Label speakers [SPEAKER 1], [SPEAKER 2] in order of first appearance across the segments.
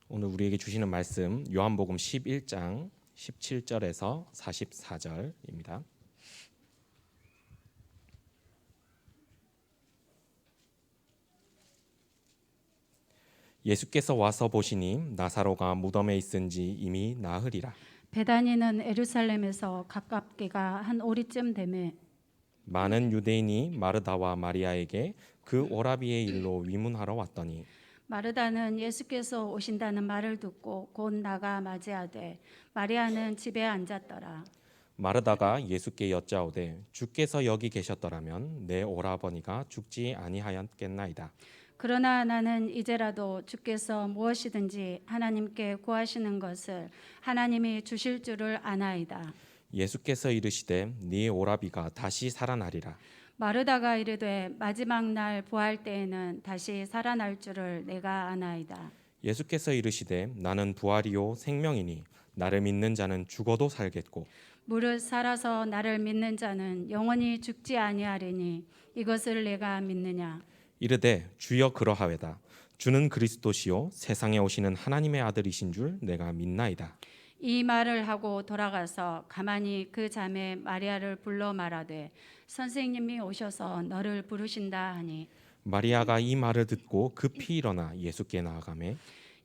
[SPEAKER 1] 오늘 우리에게 주시는 말씀 요한복음 11장 17절에서 44절입니다. 예수께서 와서 보시니 나사로가 무덤에 있은지 이미 나흘이라.
[SPEAKER 2] 베다니는 예루살렘에서 가깝게가 한 오리쯤 되매
[SPEAKER 1] 많은 유대인이 마르다와 마리아에게 그 오라비의 일로 위문하러 왔더니
[SPEAKER 2] 마르다는 예수께서 오신다는 말을 듣고 곧 나가 맞이하되 마리아는 집에 앉았더라.
[SPEAKER 1] 마르다가 예수께 여짜오되 주께서 여기 계셨더라면 내 오라버니가 죽지 아니하였겠나이다.
[SPEAKER 2] 그러나 나는 이제라도 주께서 무엇이든지 하나님께 구하시는 것을 하나님이 주실 줄을 아나이다.
[SPEAKER 1] 예수께서 이르시되 네 오라비가 다시 살아나리라.
[SPEAKER 2] 마르다가 이르되 마지막 날 부활 때에는 다시 살아날 줄을 내가 아나이다.
[SPEAKER 1] 예수께서 이르시되 나는 부활이요 생명이니 나를 믿는 자는 죽어도 살겠고
[SPEAKER 2] 무릇 살아서 나를 믿는 자는 영원히 죽지 아니하리니 이것을 내가 믿느냐.
[SPEAKER 1] 이르되 주여 그러하외다. 주는 그리스도시요 세상에 오시는 하나님의 아들이신 줄 내가 믿나이다.
[SPEAKER 2] 이 말을 하고 돌아가서 가만히 그 자매 마리아를 불러 말하되 선생님이 오셔서 너를 부르신다 하니
[SPEAKER 1] 마리아가 이 말을 듣고 급히 일어나 예수께 나아가매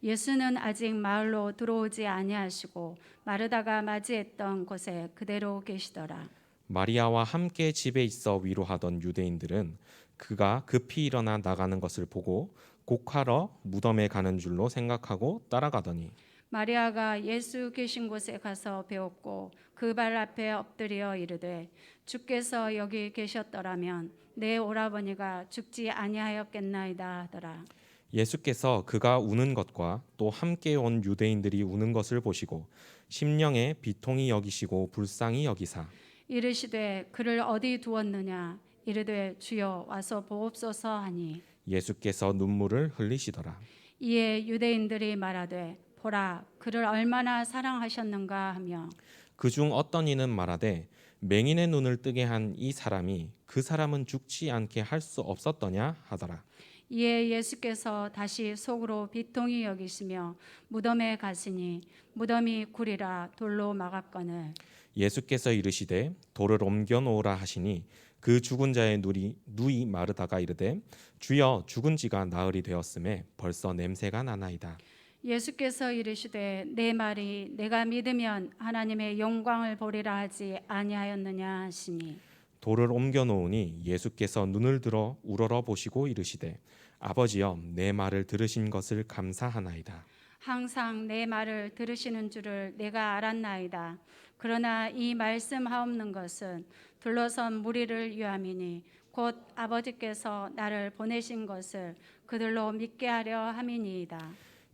[SPEAKER 2] 예수는 아직 마을로 들어오지 아니하시고 마르다가 맞이했던 곳에 그대로 계시더라.
[SPEAKER 1] 마리아와 함께 집에 있어 위로하던 유대인들은 그가 급히 일어나 나가는 것을 보고 곡하러 무덤에 가는 줄로 생각하고 따라가더니
[SPEAKER 2] 마리아가 예수 계신 곳에 가서 배웠고 그 발 앞에 엎드려 이르되 주께서 여기 계셨더라면 내 오라버니가 죽지 아니하였겠나이다 하더라.
[SPEAKER 1] 예수께서 그가 우는 것과 또 함께 온 유대인들이 우는 것을 보시고 심령에 비통히 여기시고 불쌍히 여기사
[SPEAKER 2] 이르시되 그를 어디 두었느냐. 이르되 주여 와서 보옵소서 하니
[SPEAKER 1] 예수께서 눈물을 흘리시더라.
[SPEAKER 2] 이에 유대인들이 말하되 보라 그를 얼마나 사랑하셨는가 하며
[SPEAKER 1] 그중 어떤 이는 말하되 맹인의 눈을 뜨게 한 이 사람이 그 사람은 죽지 않게 할 수 없었더냐 하더라.
[SPEAKER 2] 이에 예수께서 다시 속으로 비통히 여기시며 무덤에 가시니 무덤이 구리라 돌로 막았거늘
[SPEAKER 1] 예수께서 이르시되 돌을 옮겨 놓으라 하시니 그 죽은 자의 누이 마르다가 이르되 주여 죽은 지가 나흘이 되었음에 벌써 냄새가 나나이다.
[SPEAKER 2] 예수께서 이르시되 내 말이 내가 믿으면 하나님의 영광을 보리라 하지 아니하였느냐 하시니
[SPEAKER 1] 돌을 옮겨 놓으니 예수께서 눈을 들어 우러러 보시고 이르시되 아버지여 내 말을 들으신 것을 감사하나이다.
[SPEAKER 2] 항상 내 말을 들으시는 줄을 내가 알았나이다. 그러나 이 말씀하옵는 것은 둘러선 무리를 위함이니 곧 아버지께서 나를 보내신 것을 그들로 믿게 하려 함이니이다.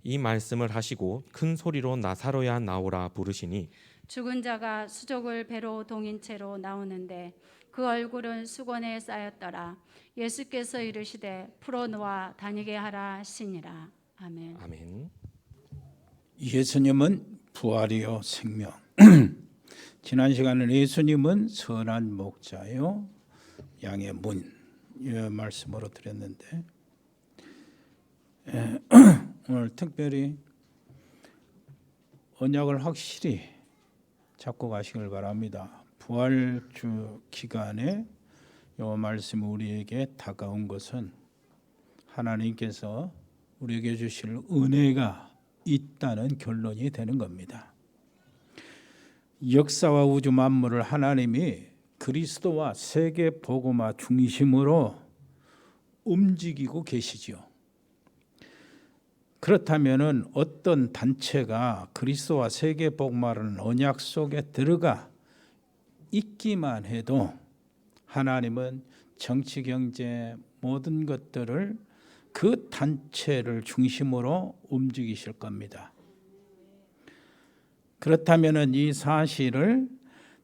[SPEAKER 1] 이 말씀을 하시고 큰 소리로 나사로야 나오라 부르시니
[SPEAKER 2] 죽은 자가 수족을 배로 동인 채로 나오는데 그 얼굴은 수건에 쌓였더라. 예수께서 이르시되 풀어놓아 다니게 하라 하시니라. 아멘.
[SPEAKER 1] 아멘.
[SPEAKER 3] 예수님은 부활이요 생명. 지난 시간에 예수님은 선한 목자요 양의 문 이 말씀으로 드렸는데 오늘 특별히 언약을 확실히 잡고 가시길 바랍니다. 부활주 기간에 이 말씀이 우리에게 다가온 것은 하나님께서 우리에게 주실 은혜가 있다는 결론이 되는 겁니다. 역사와 우주 만물을 하나님이 그리스도와 세계 복음화 중심으로 움직이고 계시죠. 그렇다면은 어떤 단체가 그리스도와 세계 복음화라는 언약 속에 들어가 있기만 해도 하나님은 정치, 경제 모든 것들을 그 단체를 중심으로 움직이실 겁니다. 그렇다면 이 사실을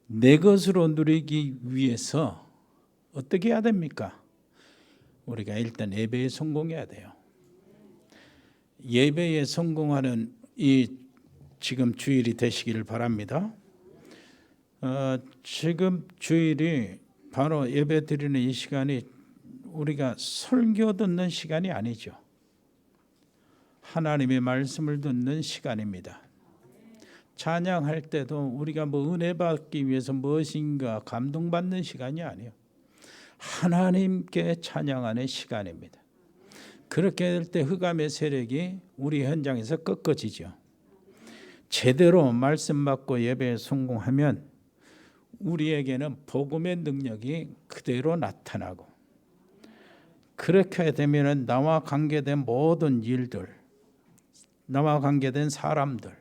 [SPEAKER 3] 내 것으로 누리기 위해서 어떻게 해야 됩니까? 우리가 일단 예배에 성공해야 돼요. 예배에 성공하는 이 지금 주일이 되시기를 바랍니다. 지금 주일이 바로 예배 드리는 이 시간이 우리가 설교 듣는 시간이 아니죠. 하나님의 말씀을 듣는 시간입니다. 찬양할 때도 우리가 뭐 은혜 받기 위해서 무엇인가 감동받는 시간이 아니에요. 하나님께 찬양하는 시간입니다. 그렇게 될 때 흑암의 세력이 우리 현장에서 꺾어지죠. 제대로 말씀 받고 예배에 성공하면 우리에게는 복음의 능력이 그대로 나타나고, 그렇게 되면 나와 관계된 모든 일들, 나와 관계된 사람들,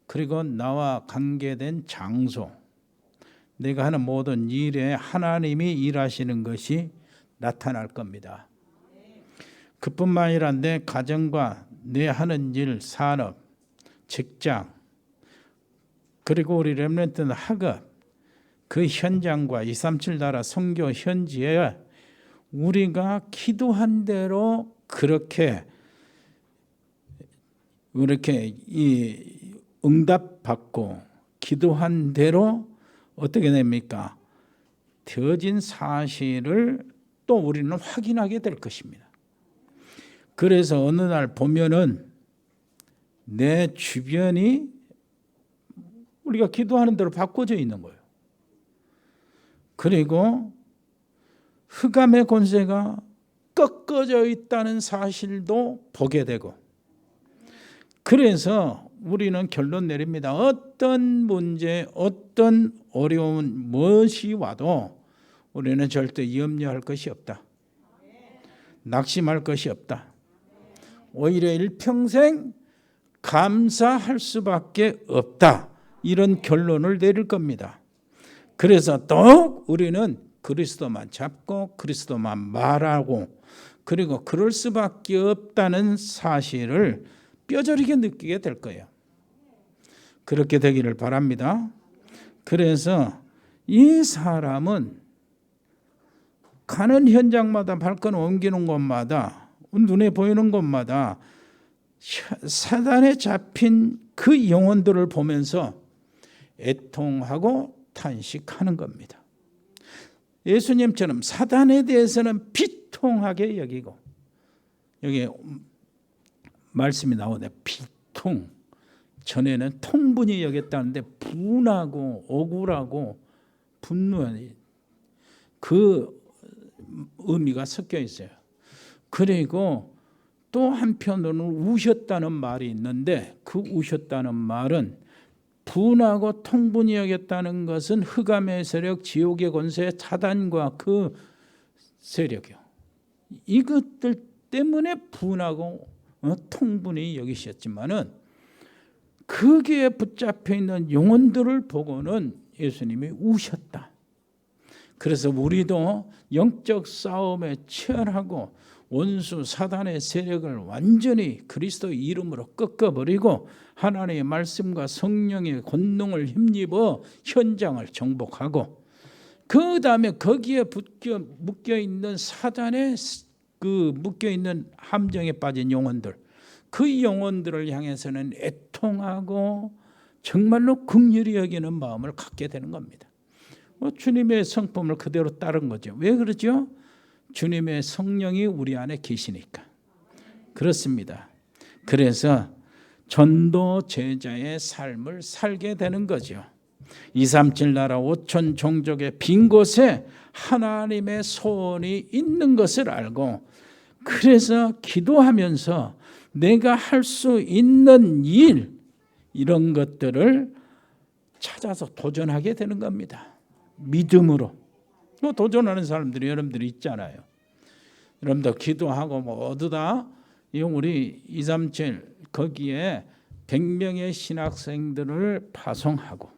[SPEAKER 3] 그리고 나와 관계된 장소, 내가 하는 모든 일에 하나님이 일하시는 것이 나타날 겁니다. 그뿐만 아니라 내 가정과 내 하는 일, 산업, 직장, 그리고 우리 렘넌트는 학업, 그 현장과 237 나라 선교 현지에 우리가 기도한 대로 그렇게 이 응답받고 기도한 대로 어떻게 됩니까? 되어진 사실을 또 우리는 확인하게 될 것입니다. 그래서 어느 날 보면은 내 주변이 우리가 기도하는 대로 바꿔져 있는 거예요. 그리고 흑암의 권세가 꺾어져 있다는 사실도 보게 되고, 그래서 우리는 결론 내립니다. 어떤 문제, 어떤 어려운 무엇이 와도 우리는 절대 염려할 것이 없다. 낙심할 것이 없다. 오히려 일평생 감사할 수밖에 없다. 이런 결론을 내릴 겁니다. 그래서 더욱 우리는 그리스도만 잡고 그리스도만 말하고, 그리고 그럴 수밖에 없다는 사실을 뼈저리게 느끼게 될 거예요. 그렇게 되기를 바랍니다. 그래서 이 사람은 가는 현장마다 발걸음 옮기는 곳마다, 눈에 보이는 곳마다 사단에 잡힌 그 영혼들을 보면서 애통하고 탄식하는 겁니다. 예수님처럼 사단에 대해서는 비통하게 여기고, 여기 말씀이 나오네. 비통. 전에는 통분히 여겼다는데 분하고 억울하고 분노한 그 의미가 섞여 있어요. 그리고 또 한편으로는 우셨다는 말이 있는데, 그 우셨다는 말은 분하고 통분히 여겼다는 것은 흑암의 세력, 지옥의 권세, 사단과 그 세력이요. 이것들 때문에 분하고 통분히 여기셨지만은 거기에 붙잡혀 있는 영혼들을 보고는 예수님이 우셨다. 그래서 우리도 영적 싸움에 치열하고 원수 사단의 세력을 완전히 그리스도 이름으로 꺾어버리고 하나님의 말씀과 성령의 권능을 힘입어 현장을 정복하고, 그 다음에 거기에 묶여있는 사단의 그 묶여있는 함정에 빠진 영혼들, 그 영혼들을 향해서는 애통하고 정말로 긍휼히 여기는 마음을 갖게 되는 겁니다. 주님의 성품을 그대로 따른 거죠. 왜 그러죠? 주님의 성령이 우리 안에 계시니까 그렇습니다. 그래서 전도 제자의 삶을 살게 되는 거죠. 237 나라 5천 종족의 빈 곳에 하나님의 소원이 있는 것을 알고, 그래서 기도하면서 내가 할 수 있는 일, 이런 것들을 찾아서 도전하게 되는 겁니다. 믿음으로. 도전하는 사람들이 여러분들이 있잖아요. 여러분들 기도하고 모두 다 우리 237 거기에 100명의 신학생들을 파송하고,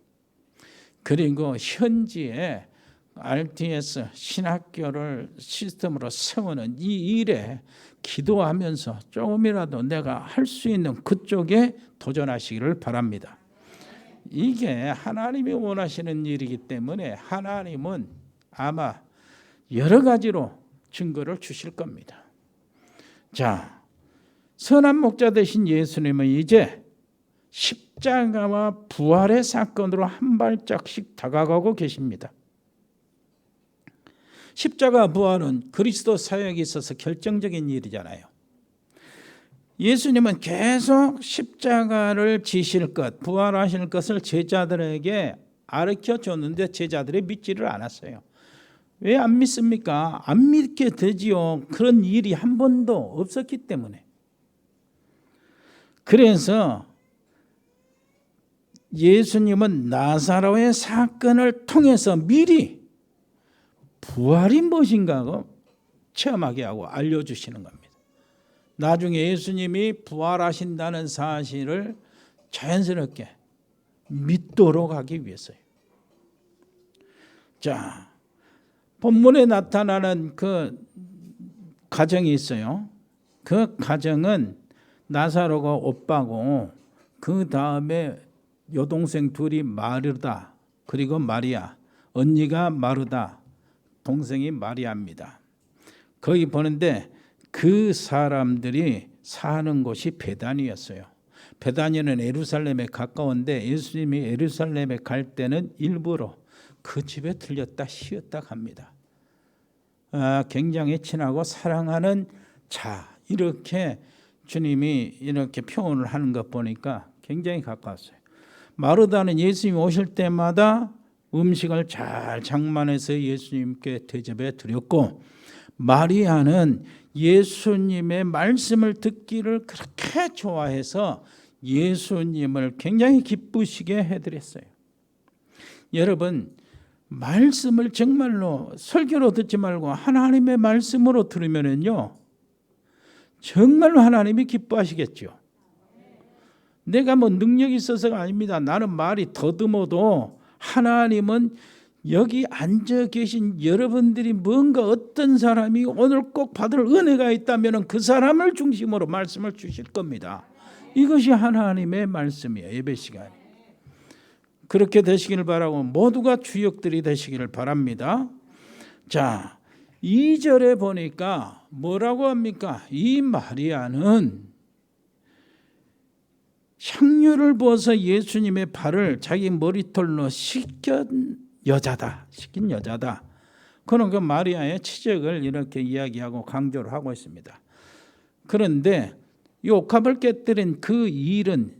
[SPEAKER 3] 그리고 현지에 RTS 신학교를 시스템으로 세우는 이 일에 기도하면서 조금이라도 내가 할 수 있는 그쪽에 도전하시기를 바랍니다. 이게 하나님이 원하시는 일이기 때문에 하나님은 아마 여러 가지로 증거를 주실 겁니다. 자, 선한 목자 되신 예수님은 이제 십자가와 부활의 사건으로 한 발짝씩 다가가고 계십니다. 십자가 부활은 그리스도 사역에 있어서 결정적인 일이잖아요. 예수님은 계속 십자가를 지실 것, 부활하실 것을 제자들에게 가르쳐 줬는데 제자들이 믿지를 않았어요. 왜 안 믿습니까? 안 믿게 되지요. 그런 일이 한 번도 없었기 때문에. 그래서 예수님은 나사로의 사건을 통해서 미리 부활이 무엇인가 체험하게 하고 알려주시는 겁니다. 나중에 예수님이 부활하신다는 사실을 자연스럽게 믿도록 하기 위해서요. 자, 본문에 나타나는 그 가정이 있어요. 그 가정은 나사로가 오빠고 그 다음에 여동생 둘이 마르다 그리고 마리아, 언니가 마르다, 동생이 마리아입니다. 거기 보는데 그 사람들이 사는 곳이 베다니였어요. 베다니는 예루살렘에 가까운데 예수님이 예루살렘에 갈 때는 일부러 그 집에 들렸다 쉬었다 갑니다. 굉장히 친하고 사랑하는 자, 이렇게 주님이 이렇게 표현을 하는 것 보니까 굉장히 가까웠어요. 마르다는 예수님이 오실 때마다 음식을 잘 장만해서 예수님께 대접해 드렸고, 마리아는 예수님의 말씀을 듣기를 그렇게 좋아해서 예수님을 굉장히 기쁘시게 해드렸어요. 여러분, 말씀을 정말로 설교로 듣지 말고 하나님의 말씀으로 들으면요 정말로 하나님이 기뻐하시겠죠. 내가 뭐 능력이 있어서가 아닙니다. 나는 말이 더듬어도 하나님은 여기 앉아 계신 여러분들이 뭔가 어떤 사람이 오늘 꼭 받을 은혜가 있다면 그 사람을 중심으로 말씀을 주실 겁니다. 이것이 하나님의 말씀이에요. 예배 시간이. 그렇게 되시기를 바라고 모두가 주역들이 되시기를 바랍니다. 자, 2절에 보니까 뭐라고 합니까? 이 마리아는 향유를 부어서 예수님의 발을 자기 머리털로 씻긴 여자다. 그런 그 마리아의 치적을 이렇게 이야기하고 강조를 하고 있습니다. 그런데 이 옥합을 깨뜨린 그 일은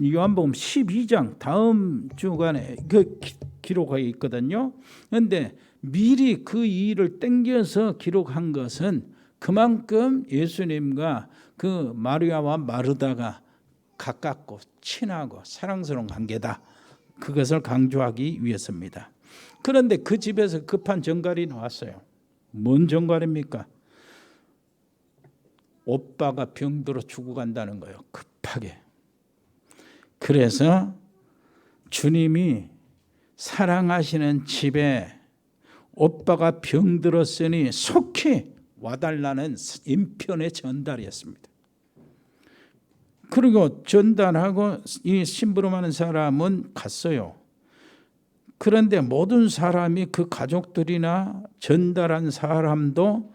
[SPEAKER 3] 요한복음 12장 다음 주간에 그 기록하고 있거든요. 그런데 미리 그 일을 땡겨서 기록한 것은 그만큼 예수님과 그 마리아와 마르다가 가깝고 친하고 사랑스러운 관계다. 그것을 강조하기 위해서입니다. 그런데 그 집에서 급한 전갈이 나왔어요. 뭔 전갈입니까? 오빠가 병들어 죽어간다는 거예요. 급하게. 그래서 주님이 사랑하시는 집에 오빠가 병들었으니 속히 와달라는 인편의 전달이었습니다. 그리고 전달하고 이 심부름하는 사람은 갔어요. 그런데 모든 사람이 그 가족들이나 전달한 사람도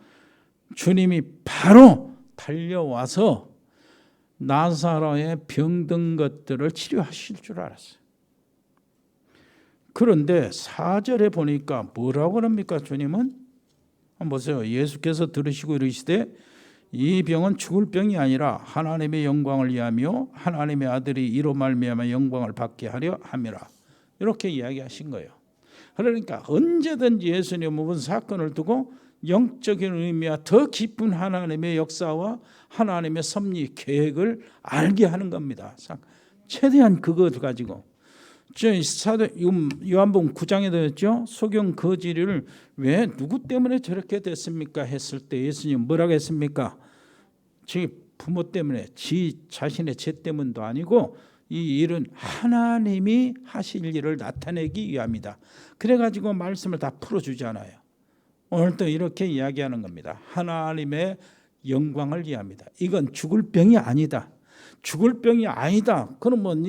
[SPEAKER 3] 주님이 바로 달려와서 나사로의 병든 것들을 치료하실 줄 알았어요. 그런데 4절에 보니까 뭐라고 그럽니까? 주님은 한번 보세요. 예수께서 들으시고 이르시되 이 병은 죽을 병이 아니라 하나님의 영광을 위하며 하나님의 아들이 이로 말미암아 영광을 받게 하려 함이라. 이렇게 이야기하신 거예요. 그러니까 언제든지 예수님은 모든 사건을 두고 영적인 의미와 더 깊은 하나님의 역사와 하나님의 섭리 계획을 알게 하는 겁니다. 최대한 그것 가지고 요한복음 9장에 되었죠. 소경 거지를 왜 누구 때문에 저렇게 됐습니까 했을 때 예수님 뭐라고 했습니까? 지 부모 때문에 지 자신의 죄 때문도 아니고 이 일은 하나님이 하실 일을 나타내기 위함이다. 그래가지고 말씀을 다 풀어주잖아요. 오늘도 이렇게 이야기하는 겁니다. 하나님의 영광을 위함이다. 이건 죽을 병이 아니다. 죽을 병이 아니다. 그러면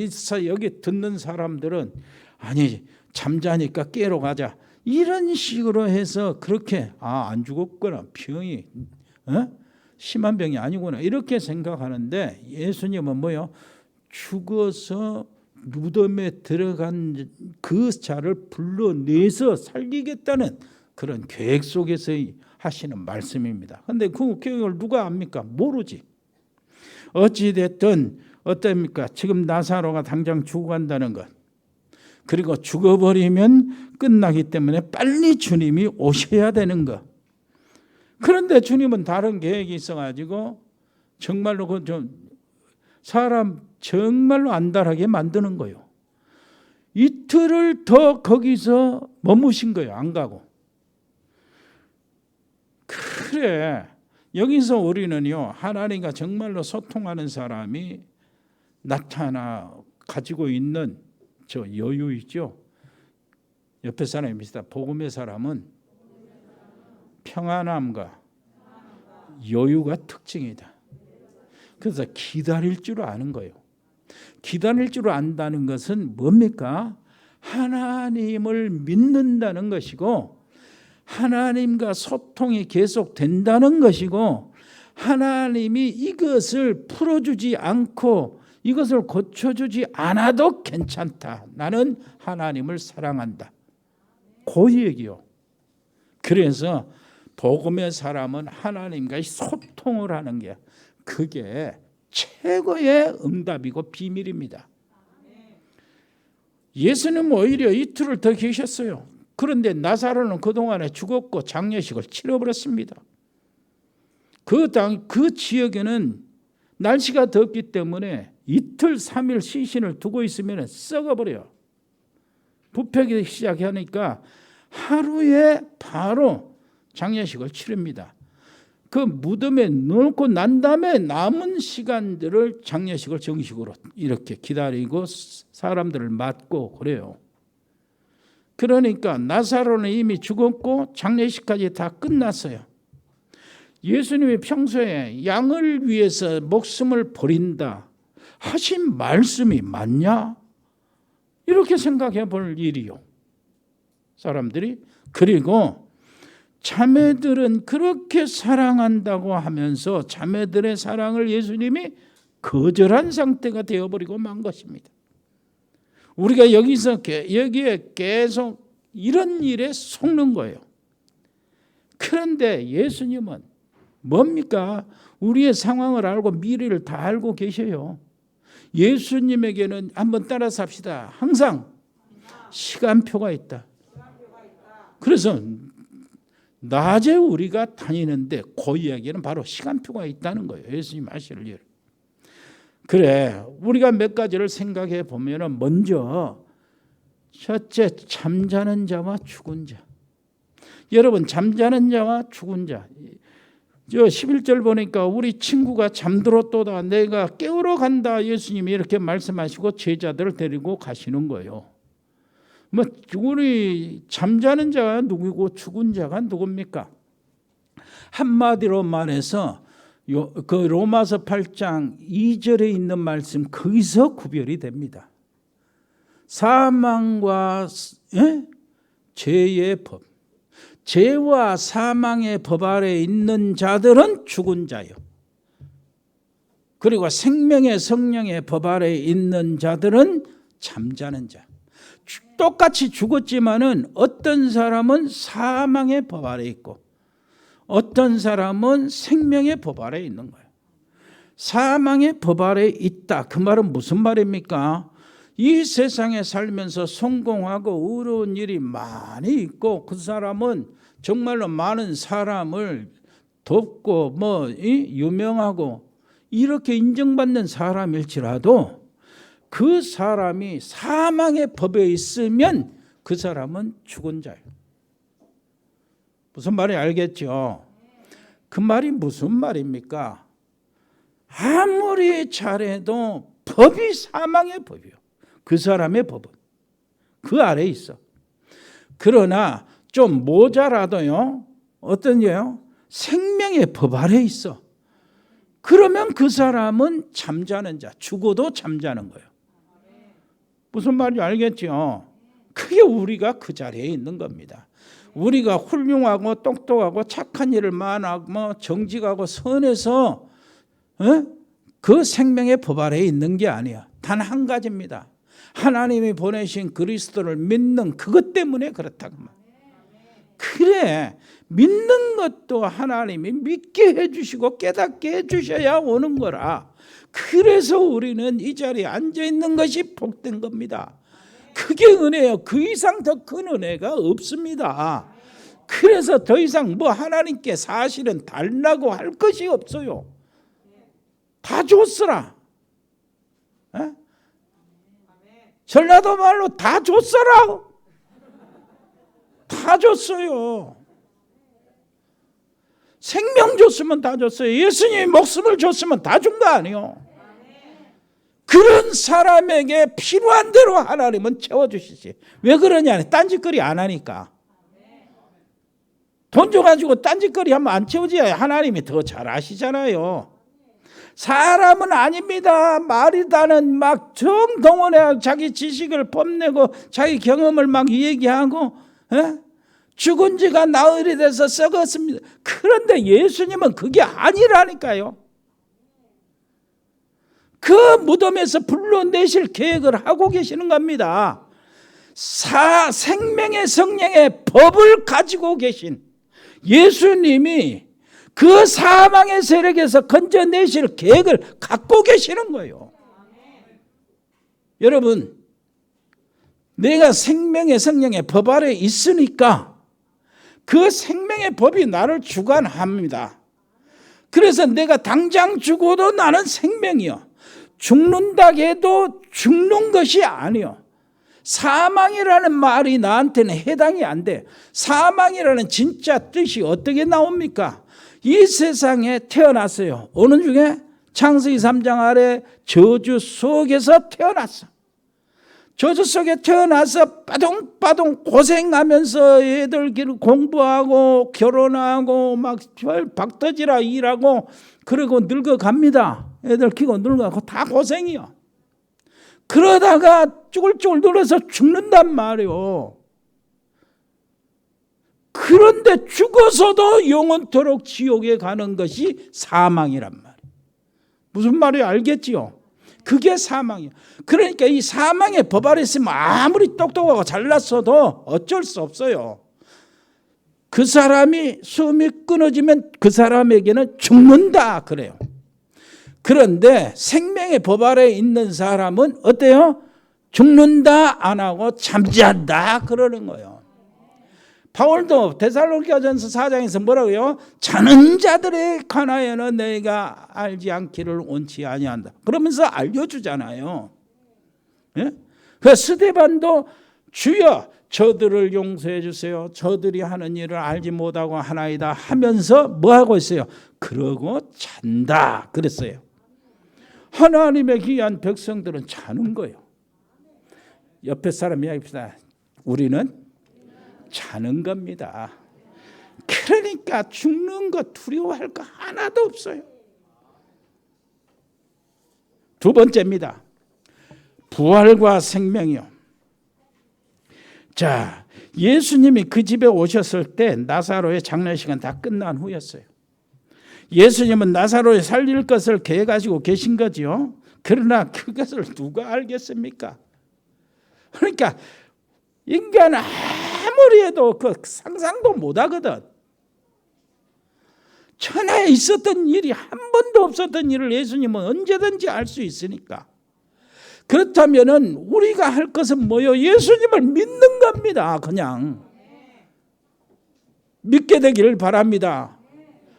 [SPEAKER 3] 여기 듣는 사람들은 아니 잠자니까 깨러 가자. 이런 식으로 해서 그렇게 안 죽었구나. 병이 심한 병이 아니구나. 이렇게 생각하는데 예수님은 뭐요? 죽어서 무덤에 들어간 그 자를 불러내서 살리겠다는 그런 계획 속에서 하시는 말씀입니다. 그런데 그 계획을 누가 압니까? 모르지. 어찌됐든 어떻습니까? 지금 나사로가 당장 죽어간다는 것, 그리고 죽어버리면 끝나기 때문에 빨리 주님이 오셔야 되는 것. 그런데 주님은 다른 계획이 있어가지고 정말로 그 좀 사람 정말로 안달하게 만드는 거예요. 이틀을 더 거기서 머무신 거예요. 안 가고. 그래, 여기서 우리는요, 하나님과 정말로 소통하는 사람이 나타나 가지고 있는 저 여유 있죠. 옆에 사람입니다. 복음의 사람은 평안함과 여유가 특징이다. 그래서 기다릴 줄 아는 거예요. 기다릴 줄 안다는 것은 뭡니까? 하나님을 믿는다는 것이고, 하나님과 소통이 계속 된다는 것이고, 하나님이 이것을 풀어주지 않고 이것을 고쳐주지 않아도 괜찮다. 나는 하나님을 사랑한다. 그 얘기요. 그래서 복음의 사람은 하나님과 소통을 하는 게, 그게 최고의 응답이고 비밀입니다. 예수님 오히려 이틀을 더 계셨어요. 그런데 나사로는 그동안에 죽었고 장례식을 치러버렸습니다. 그 지역에는 날씨가 덥기 때문에 이틀 3일 시신을 두고 있으면 썩어버려요. 부패기 시작하니까 하루에 바로 장례식을 치릅니다. 그 무덤에 넣고 난 다음에 남은 시간들을 장례식을 정식으로 이렇게 기다리고 사람들을 맞고 그래요. 그러니까 나사로는 이미 죽었고 장례식까지 다 끝났어요. 예수님이 평소에 양을 위해서 목숨을 버린다 하신 말씀이 맞냐? 이렇게 생각해 볼 일이요. 사람들이. 그리고 자매들은 그렇게 사랑한다고 하면서 자매들의 사랑을 예수님이 거절한 상태가 되어버리고 만 것입니다. 우리가 여기에 계속 이런 일에 속는 거예요. 그런데 예수님은 뭡니까? 우리의 상황을 알고 미래를 다 알고 계셔요. 예수님에게는 한번 따라서 합시다. 항상 시간표가 있다. 그래서 낮에 우리가 다니는데 그 이야기는 바로 시간표가 있다는 거예요. 예수님 하실 일. 그래, 우리가 몇 가지를 생각해 보면은 먼저 첫째, 잠자는 자와 죽은 자. 여러분, 잠자는 자와 죽은 자. 저 11절 보니까 우리 친구가 잠들었도다 내가 깨우러 간다 예수님이 이렇게 말씀하시고 제자들을 데리고 가시는 거예요. 뭐 우리 잠자는 자가 누구고 죽은 자가 누굽니까? 한마디로 말해서 그 로마서 8장 2절에 있는 말씀 거기서 구별이 됩니다. 사망과 죄의 법, 죄와 사망의 법 아래 있는 자들은 죽은 자요. 그리고 생명의 성령의 법 아래 있는 자들은 잠자는 자. 똑같이 죽었지만은 어떤 사람은 사망의 법 아래 있고 어떤 사람은 생명의 법 아래 있는 거예요. 사망의 법 아래 있다. 그 말은 무슨 말입니까? 이 세상에 살면서 성공하고 의로운 일이 많이 있고 그 사람은 정말로 많은 사람을 돕고 유명하고 이렇게 인정받는 사람일지라도 그 사람이 사망의 법에 있으면 그 사람은 죽은 자예요. 무슨 말인지 알겠죠? 그 말이 무슨 말입니까? 아무리 잘해도 법이 사망의 법이에요. 그 사람의 법은 그 아래에 있어. 그러나 좀 모자라도요, 어떤 게요? 생명의 법 아래에 있어. 그러면 그 사람은 잠자는 자, 죽어도 잠자는 거예요. 무슨 말인지 알겠죠? 그게 우리가 그 자리에 있는 겁니다. 우리가 훌륭하고 똑똑하고 착한 일을 많하고 정직하고 선해서 그 생명의 법 아래에 있는 게 아니야. 단 한 가지입니다. 하나님이 보내신 그리스도를 믿는 그것 때문에 그렇다고. 그래, 믿는 것도 하나님이 믿게 해주시고 깨닫게 해주셔야 오는 거라. 그래서 우리는 이 자리에 앉아있는 것이 복된 겁니다. 그게 은혜예요. 그 이상 더 큰 은혜가 없습니다. 그래서 더 이상 뭐 하나님께 사실은 달라고 할 것이 없어요. 다 줬어라. 에? 전라도 말로 다 줬어라. 다 줬어요. 생명 줬으면 다 줬어요. 예수님이 목숨을 줬으면 다 준 거 아니에요. 그런 사람에게 필요한 대로 하나님은 채워주시지. 왜 그러냐? 딴짓거리 안 하니까. 돈 줘가지고 딴짓거리 하면 안 채워져야 하나님이 더 잘 아시잖아요. 사람은 아닙니다. 말이다는 막 정동원해 자기 지식을 뽐내고 자기 경험을 막 얘기하고, 에? 죽은 지가 나흘이 돼서 썩었습니다. 그런데 예수님은 그게 아니라니까요. 그 무덤에서 불러내실 계획을 하고 계시는 겁니다. 생명의 성령의 법을 가지고 계신 예수님이 그 사망의 세력에서 건져내실 계획을 갖고 계시는 거예요. 여러분, 내가 생명의 성령의 법 아래 있으니까 그 생명의 법이 나를 주관합니다. 그래서 내가 당장 죽어도 나는 생명이요. 죽는다 해도 죽는 것이 아니요. 사망이라는 말이 나한테는 해당이 안 돼. 사망이라는 진짜 뜻이 어떻게 나옵니까? 이 세상에 태어났어요. 어느 중에? 창세기 3장 아래 저주 속에서 태어났어. 저주 속에 태어나서 빠동빠동 고생하면서 애들 공부하고 결혼하고 막 박터지라 일하고 그러고 늙어갑니다. 애들 키고 늙어가고 다 고생이요. 그러다가 쭈글쭈글 늙어서 죽는단 말이에요. 그런데 죽어서도 영원토록 지옥에 가는 것이 사망이란 말이에요. 무슨 말인지 알겠지요? 그게 사망이에요. 그러니까 이 사망의 법 아래 있으면 아무리 똑똑하고 잘났어도 어쩔 수 없어요. 그 사람이 숨이 끊어지면 그 사람에게는 죽는다 그래요. 그런데 생명의 법 아래 있는 사람은 어때요? 죽는다 안 하고 잠잠한다 그러는 거예요. 바울도 데살로니가전서 4장에서 뭐라고요? 자는 자들에 관하여는 내가 알지 않기를 원치 아니한다. 그러면서 알려주잖아요. 예? 그 스데반도 주여 저들을 용서해 주세요. 저들이 하는 일을 알지 못하고 하나이다 하면서 뭐 하고 있어요? 그러고 잔다 그랬어요. 하나님의 귀한 백성들은 자는 거예요. 옆에 사람 이야기합시다. 우리는 자는 겁니다. 그러니까 죽는 거 두려워할 거 하나도 없어요. 두 번째입니다. 부활과 생명이요. 자, 예수님이 그 집에 오셨을 때 나사로의 장례식은 다 끝난 후였어요. 예수님은 나사로를 살릴 것을 계획하시고 계신 거지요. 그러나 그것을 누가 알겠습니까? 그러니까 인간은 아무리 해도 그 상상도 못 하거든. 천하에 있었던 일이 한 번도 없었던 일을 예수님은 언제든지 알 수 있으니까. 그렇다면은 우리가 할 것은 뭐요? 예수님을 믿는 겁니다. 그냥 믿게 되기를 바랍니다.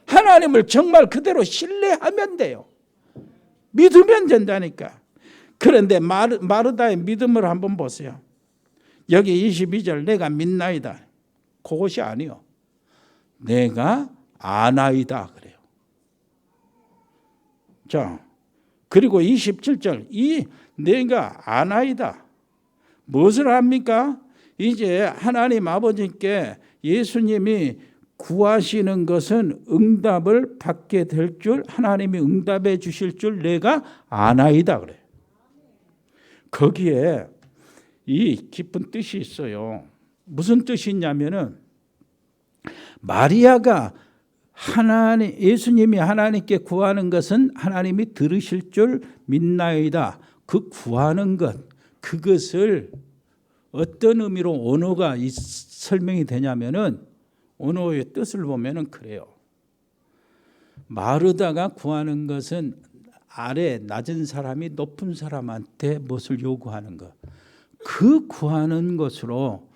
[SPEAKER 3] 하나님을 정말 그대로 신뢰하면 돼요. 믿으면 된다니까. 그런데 마르다의 믿음을 한번 보세요. 여기 22절 내가 믿나이다. 그것이 아니요. 내가 아나이다 그래요. 자, 그리고 27절 이 내가 아나이다. 무엇을 합니까? 이제 하나님 아버지께 예수님이 구하시는 것은 응답을 받게 될 줄 하나님이 응답해 주실 줄 내가 아나이다 그래요. 거기에 이 깊은 뜻이 있어요. 무슨 뜻이 있냐면은 마리아가 예수님이 하나님께 구하는 것은 하나님이 들으실 줄 믿나이다. 그 구하는 것, 그것을 어떤 의미로 언어가 설명이 되냐면은 언어의 뜻을 보면은 그래요. 마르다가 구하는 것은 아래 낮은 사람이 높은 사람한테 무엇을 요구하는 것, 그 구하는 것으로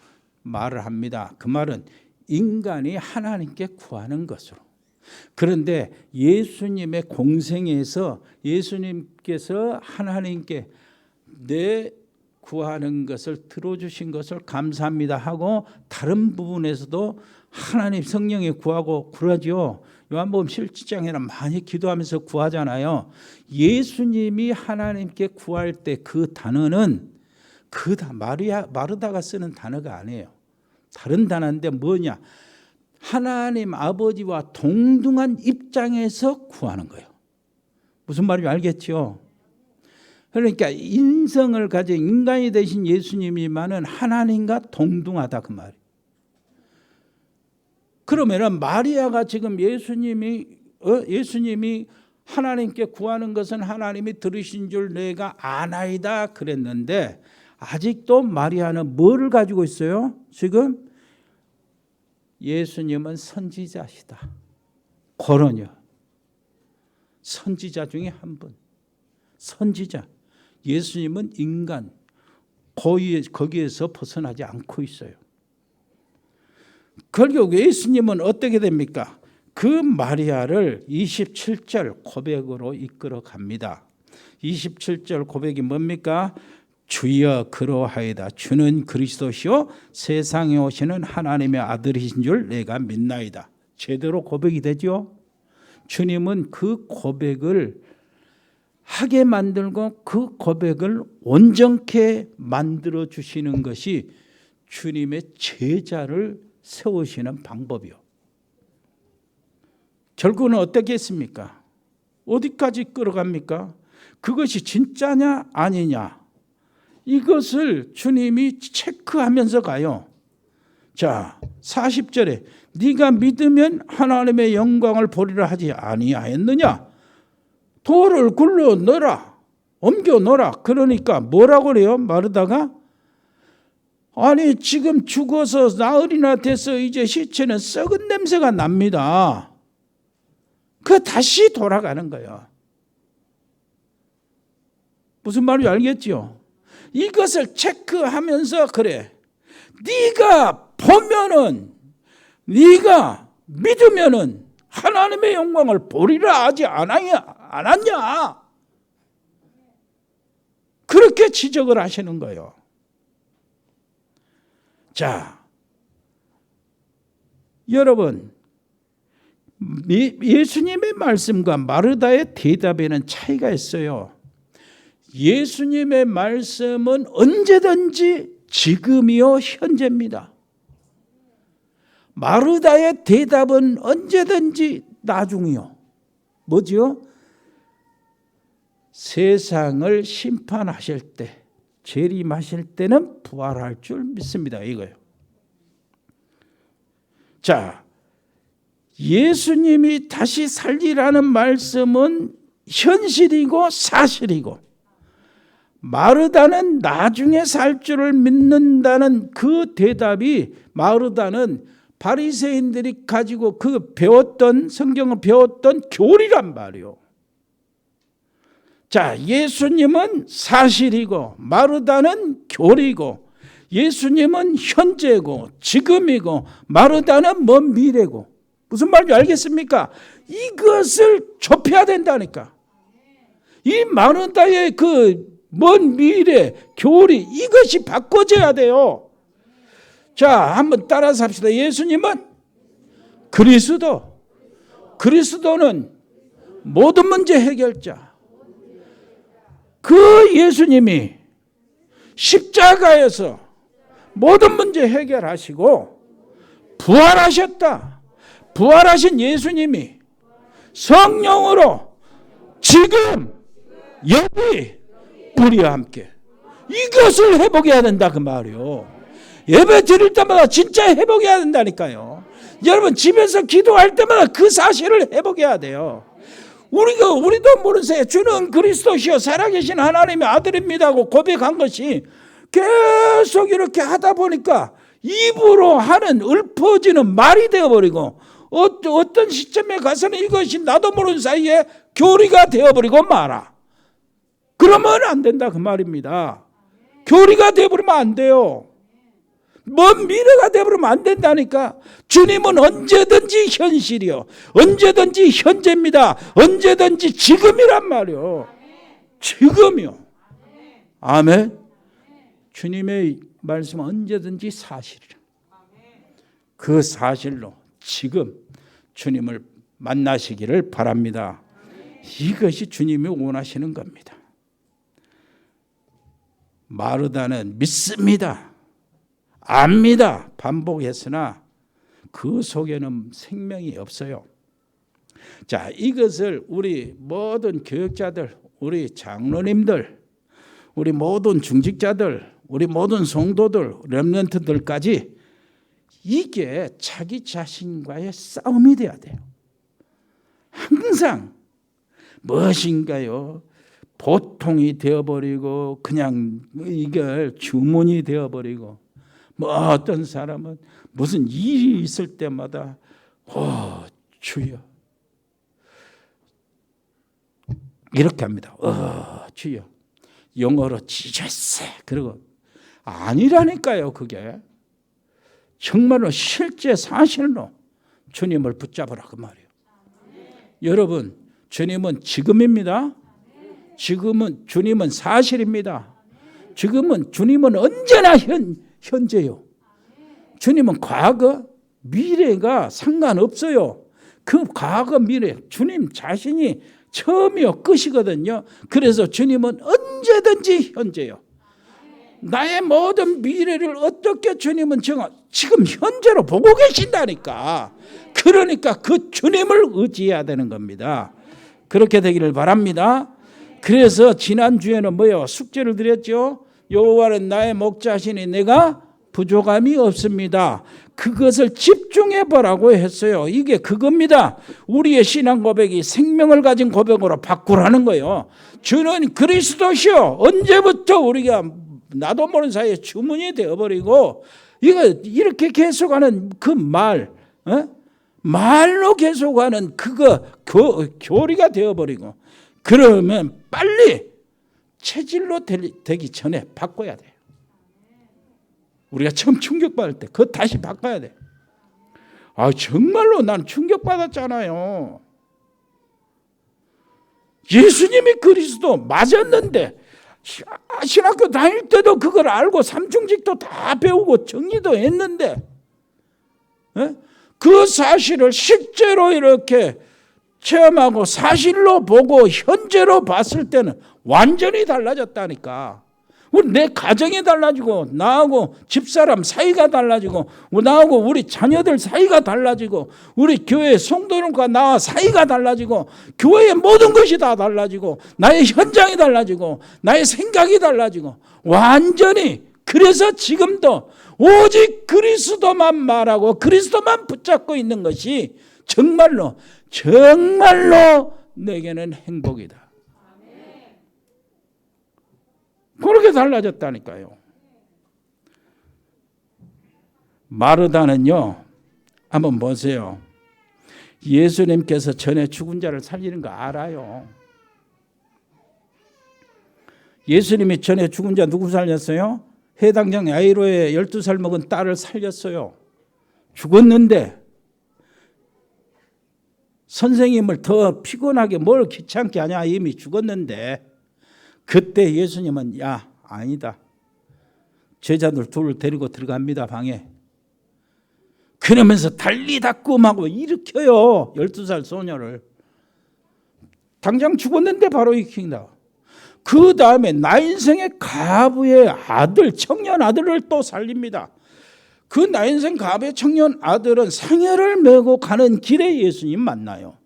[SPEAKER 3] 말을 합니다. 그 말은 인간이 하나님께 구하는 것으로. 그런데 예수님의 공생에서 예수님께서 하나님께 내 구하는 것을 들어주신 것을 감사합니다 하고 다른 부분에서도 하나님 성령에 구하고 그러죠. 요한복음 17장에는 많이 기도하면서 구하잖아요. 예수님이 하나님께 구할 때 그 단어는 마르다가 쓰는 단어가 아니에요. 다른 단어인데 뭐냐? 하나님 아버지와 동등한 입장에서 구하는 거예요. 무슨 말인지 알겠죠? 그러니까 인성을 가진 인간이 되신 예수님이만은 하나님과 동등하다 그 말이에요. 그러면은 마리아가 지금 예수님이 하나님께 구하는 것은 하나님이 들으신 줄 내가 아나이다 그랬는데 아직도 마리아는 뭐를 가지고 있어요? 지금 예수님은 선지자시다. 거론이요. 선지자 중에 한 분. 선지자. 예수님은 인간. 거기에서 벗어나지 않고 있어요. 결국 예수님은 어떻게 됩니까? 그 마리아를 27절 고백으로 이끌어 갑니다. 27절 고백이 뭡니까? 주여 그러하이다. 주는 그리스도시요 세상에 오시는 하나님의 아들이신 줄 내가 믿나이다. 제대로 고백이 되죠. 주님은 그 고백을 하게 만들고 그 고백을 온전케 만들어 주시는 것이 주님의 제자를 세우시는 방법이요. 결국은 어떻게 했습니까? 어디까지 끌어갑니까? 그것이 진짜냐 아니냐 이것을 주님이 체크하면서 가요. 자, 40절에 네가 믿으면 하나님의 영광을 보리라 하지 아니하였느냐? 돌을 굴러 넣어라. 옮겨 넣어라. 그러니까 뭐라고 그래요? 마르다가 아니 지금 죽어서 나흘이나 돼서 이제 시체는 썩은 냄새가 납니다. 그 다시 돌아가는 거예요. 무슨 말인지 알겠죠? 이것을 체크하면서 그래. 네가 보면은 네가 믿으면은 하나님의 영광을 보리라 하지 않았냐? 그렇게 지적을 하시는 거예요. 자, 여러분 예수님의 말씀과 마르다의 대답에는 차이가 있어요. 예수님의 말씀은 언제든지 지금이요 현재입니다. 마르다의 대답은 언제든지 나중이요. 뭐지요? 세상을 심판하실 때, 재림하실 때는 부활할 줄 믿습니다. 이거예요. 자, 예수님이 다시 살리라는 말씀은 현실이고 사실이고 마르다는 나중에 살 줄을 믿는다는 그 대답이 마르다는 바리새인들이 가지고 그 배웠던 성경을 배웠던 교리란 말이요. 자, 예수님은 사실이고 마르다는 교리고 예수님은 현재고 지금이고 마르다는 먼 미래고 무슨 말인지 알겠습니까? 이것을 좁혀야 된다니까. 이 마르다의 그 먼 미래 교리 이것이 바꿔져야 돼요. 자, 한번 따라서 합시다. 예수님은 그리스도는 모든 문제 해결자. 그 예수님이 십자가에서 모든 문제 해결하시고 부활하셨다. 부활하신 예수님이 성령으로 지금 여기 우리와 함께 이것을 회복해야 된다 그 말이요. 예배 드릴 때마다 진짜 회복해야 된다니까요. 여러분 집에서 기도할 때마다 그 사실을 회복해야 돼요. 우리도 모르는 새에 주는 그리스도시요 살아계신 하나님의 아들입니다 하고 고백한 것이 계속 이렇게 하다 보니까 입으로 하는 읊어지는 말이 되어버리고 어떤 시점에 가서는 이것이 나도 모르는 사이에 교리가 되어버리고 말아. 그러면 안 된다 그 말입니다. 교리가 되어버리면 안 돼요. 먼 미래가 되어버리면 안 된다니까. 주님은 언제든지 현실이요, 언제든지 현재입니다. 언제든지 지금이란 말이요. 지금이요. 아멘. 주님의 말씀은 언제든지 사실이라. 그 사실로 지금 주님을 만나시기를 바랍니다. 이것이 주님이 원하시는 겁니다. 마르다는 믿습니다, 압니다, 반복했으나 그 속에는 생명이 없어요. 자, 이것을 우리 모든 교육자들, 우리 장로님들, 우리 모든 중직자들, 우리 모든 성도들, 렘넌트들까지 이게 자기 자신과의 싸움이 돼야 돼요. 항상 무엇인가요? 보통이 되어버리고 그냥 이걸 주문이 되어버리고, 뭐 어떤 사람은 무슨 일이 있을 때마다 주여 이렇게 합니다. 주여. 영어로 지저스. 그리고 아니라니까요. 그게 정말로 실제 사실로 주님을 붙잡으라 그 말이에요. 여러분, 주님은 지금입니다. 지금은 주님은 사실입니다. 지금은 주님은 언제나 현재요. 주님은 과거, 미래가 상관없어요. 그 과거, 미래 주님 자신이 처음이요 끝이거든요. 그래서 주님은 언제든지 현재요. 나의 모든 미래를 어떻게 주님은 지금 현재로 보고 계신다니까. 그러니까 그 주님을 의지해야 되는 겁니다. 그렇게 되기를 바랍니다. 그래서 지난주에는 숙제를 드렸죠. 여호와는 나의 목자시니 내가 부족함이 없습니다. 그것을 집중해 보라고 했어요. 이게 그겁니다. 우리의 신앙 고백이 생명을 가진 고백으로 바꾸라는 거예요. 주는 그리스도시요. 언제부터 우리가 나도 모르는 사이에 주문이 되어버리고, 이거 이렇게 계속하는 그 말로 계속하는 그거 교리가 되어버리고, 그러면 빨리 체질로 되기 전에 바꿔야 돼요. 우리가 처음 충격받을 때 그거 다시 바꿔야 돼요. 정말로 난 충격받았잖아요. 예수님이 그리스도 맞았는데 신학교 다닐 때도 그걸 알고 삼중직도 다 배우고 정리도 했는데 그 사실을 실제로 이렇게 체험하고 사실로 보고 현재로 봤을 때는 완전히 달라졌다니까. 내 가정이 달라지고, 나하고 집사람 사이가 달라지고, 나하고 우리 자녀들 사이가 달라지고, 우리 교회 성도들과 나와 사이가 달라지고, 교회의 모든 것이 다 달라지고, 나의 현장이 달라지고, 나의 생각이 달라지고, 완전히. 그래서 지금도 오직 그리스도만 말하고 그리스도만 붙잡고 있는 것이 정말로 내게는 행복이다. 그렇게 달라졌다니까요. 마르다는요, 한번 보세요. 예수님께서 전에 죽은 자를 살리는 거 알아요. 예수님이 전에 죽은 자 누구 살렸어요? 해당장 야이로의 12살 먹은 딸을 살렸어요. 죽었는데 선생님을 더 피곤하게 뭘 귀찮게 하냐, 이미 죽었는데. 그때 예수님은 아니다. 제자들 둘을 데리고 들어갑니다, 방에. 그러면서 달리다꿈하고 일으켜요, 12살 소녀를. 당장 죽었는데 바로 일으킨다. 그 다음에 나인생의 가부의 아들, 청년 아들을 또 살립니다. 그 나인생 가부의 청년 아들은 상여를 메고 가는 길에 예수님 만나요.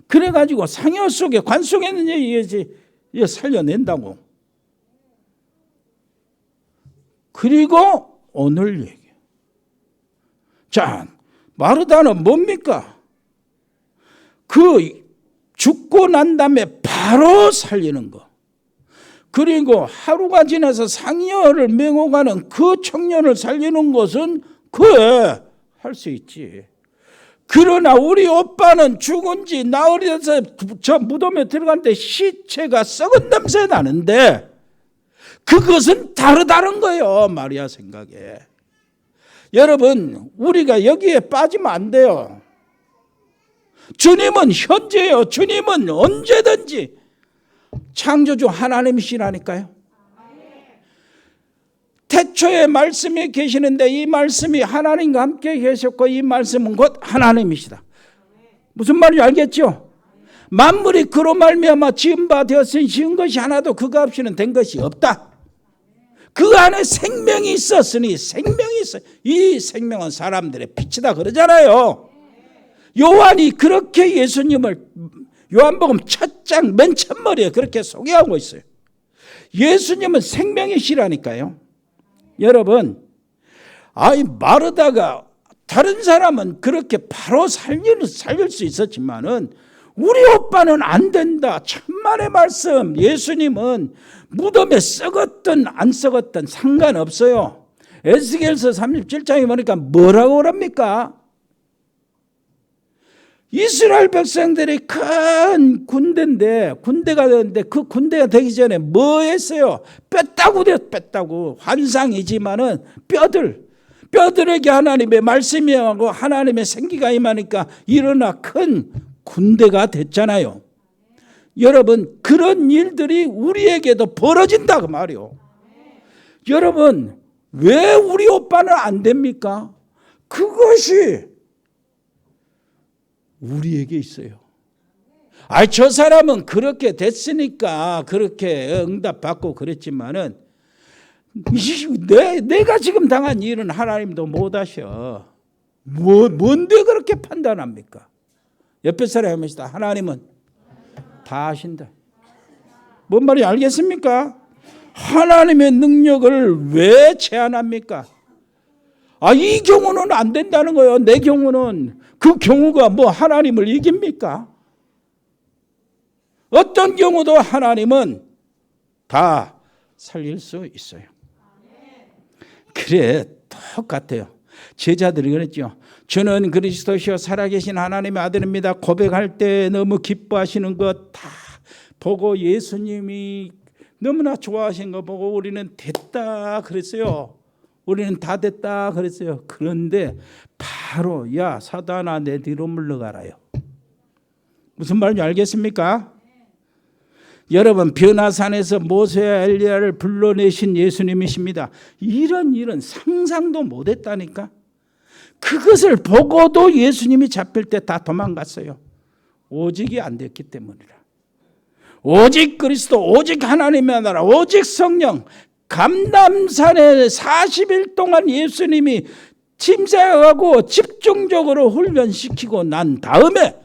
[SPEAKER 3] 그래가지고 상여 속에, 관 속에 있는 얘 살려낸다고. 그리고 오늘 얘기. 자, 마르다는 뭡니까? 그 죽고 난 다음에 바로 살리는 거. 그리고 하루가 지나서 상여를 맹호가는 그 청년을 살리는 것은 그래 할 수 있지. 그러나 우리 오빠는 죽은 지 나흘이 돼서 저 무덤에 들어갔는데 시체가 썩은 냄새 나는데 그것은 다른 거예요. 마리아 생각에. 여러분, 우리가 여기에 빠지면 안 돼요. 주님은 현재요. 주님은 언제든지 창조주 하나님이시라니까요. 태초에 말씀이 계시는데 이 말씀이 하나님과 함께 계셨고 이 말씀은 곧 하나님이시다. 무슨 말인지 알겠죠? 만물이 그로 말미암아 지은 바 되었으니 지은 것이 하나도 그가 없이는 된 것이 없다. 그 안에 생명이 있었으니 생명이 있어. 이 생명은 사람들의 빛이다 그러잖아요. 요한이 그렇게 예수님을 요한복음 첫 장 맨 첫머리에 그렇게 소개하고 있어요. 예수님은 생명이시라니까요. 여러분, 마르다가 다른 사람은 그렇게 바로 살릴 수 있었지만은 우리 오빠는 안 된다. 천만의 말씀. 예수님은 무덤에 썩었든 안 썩었든 상관없어요. 에스겔서 37장에 보니까 뭐라고 그럽니까? 이스라엘 백성들이 큰 군대가 되는데 그 군대가 되기 전에 뭐 했어요? 뺐다고 환상이지만은 뼈들에게 하나님의 말씀이 하고 하나님의 생기가 임하니까 일어나 큰 군대가 됐잖아요. 여러분, 그런 일들이 우리에게도 벌어진다 그 말이요. 여러분, 왜 우리 오빠는 안 됩니까? 그것이 우리에게 있어요. 저 사람은 그렇게 됐으니까 그렇게 응답받고 그랬지만은 내가 지금 당한 일은 하나님도 못 하셔. 뭔데 그렇게 판단합니까? 옆에 사람이 하시다. 하나님은 다 하신다. 뭔 말인지 알겠습니까? 하나님의 능력을 왜 제한합니까? 이 경우는 안 된다는 거예요. 내 경우는. 그 경우가 뭐 하나님을 이깁니까? 어떤 경우도 하나님은 다 살릴 수 있어요. 그래, 똑같아요. 제자들이 그랬죠. 저는 그리스도시요 살아계신 하나님의 아들입니다. 고백할 때 너무 기뻐하시는 것 다 보고 예수님이 너무나 좋아하신 거 보고 우리는 됐다 그랬어요. 우리는 다 됐다 그랬어요. 그런데 바로 야 사단아 내 뒤로 물러가라요. 무슨 말인지 알겠습니까? 여러분, 변화산에서 모세와 엘리야를 불러내신 예수님이십니다. 이런 일은 상상도 못했다니까. 그것을 보고도 예수님이 잡힐 때 다 도망갔어요. 오직이 안 됐기 때문이라. 오직 그리스도, 오직 하나님의 나라, 오직 성령. 감람산에 40일 동안 예수님이 침사하고 집중적으로 훈련시키고 난 다음에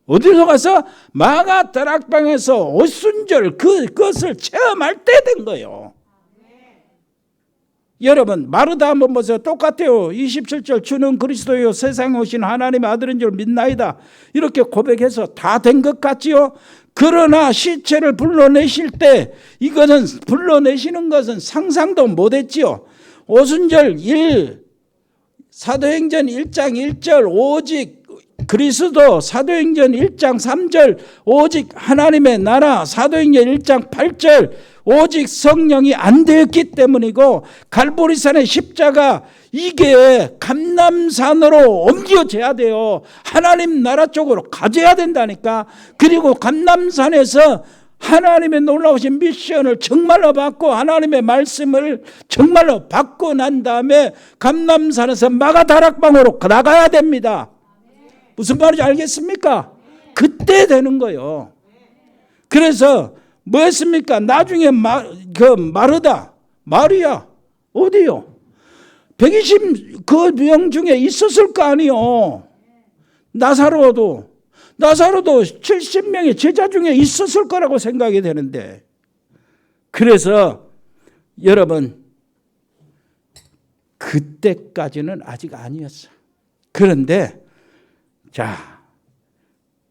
[SPEAKER 3] 어디서 가서 마가 다락방에서 오순절 그것을 체험할 때 된 거예요. 여러분, 마르다 한번 보세요. 똑같아요. 27절 주는 그리스도요 세상에 오신 하나님의 아들인 줄 믿나이다. 이렇게 고백해서 다 된 것 같지요. 그러나 시체를 불러내실 때 이것은 불러내시는 것은 상상도 못했지요. 오순절 1 사도행전 1장 1절 오직 그리스도, 사도행전 1장 3절 오직 하나님의 나라, 사도행전 1장 8절 오직 성령이 안 되었기 때문이고, 갈보리산의 십자가 이게 감람산으로 옮겨져야 돼요. 하나님 나라 쪽으로 가져야 된다니까. 그리고 감람산에서 하나님의 놀라우신 미션을 정말로 받고 하나님의 말씀을 정말로 받고 난 다음에 감람산에서 마가다락방으로 나가야 됩니다. 무슨 말인지 알겠습니까? 그때 되는 거예요. 그래서 뭐 했습니까? 나중에 마리아 어디요? 120 그 명 중에 있었을 거 아니요. 나사로도 70명의 제자 중에 있었을 거라고 생각이 되는데, 그래서 여러분 그때까지는 아직 아니었어. 그런데 자,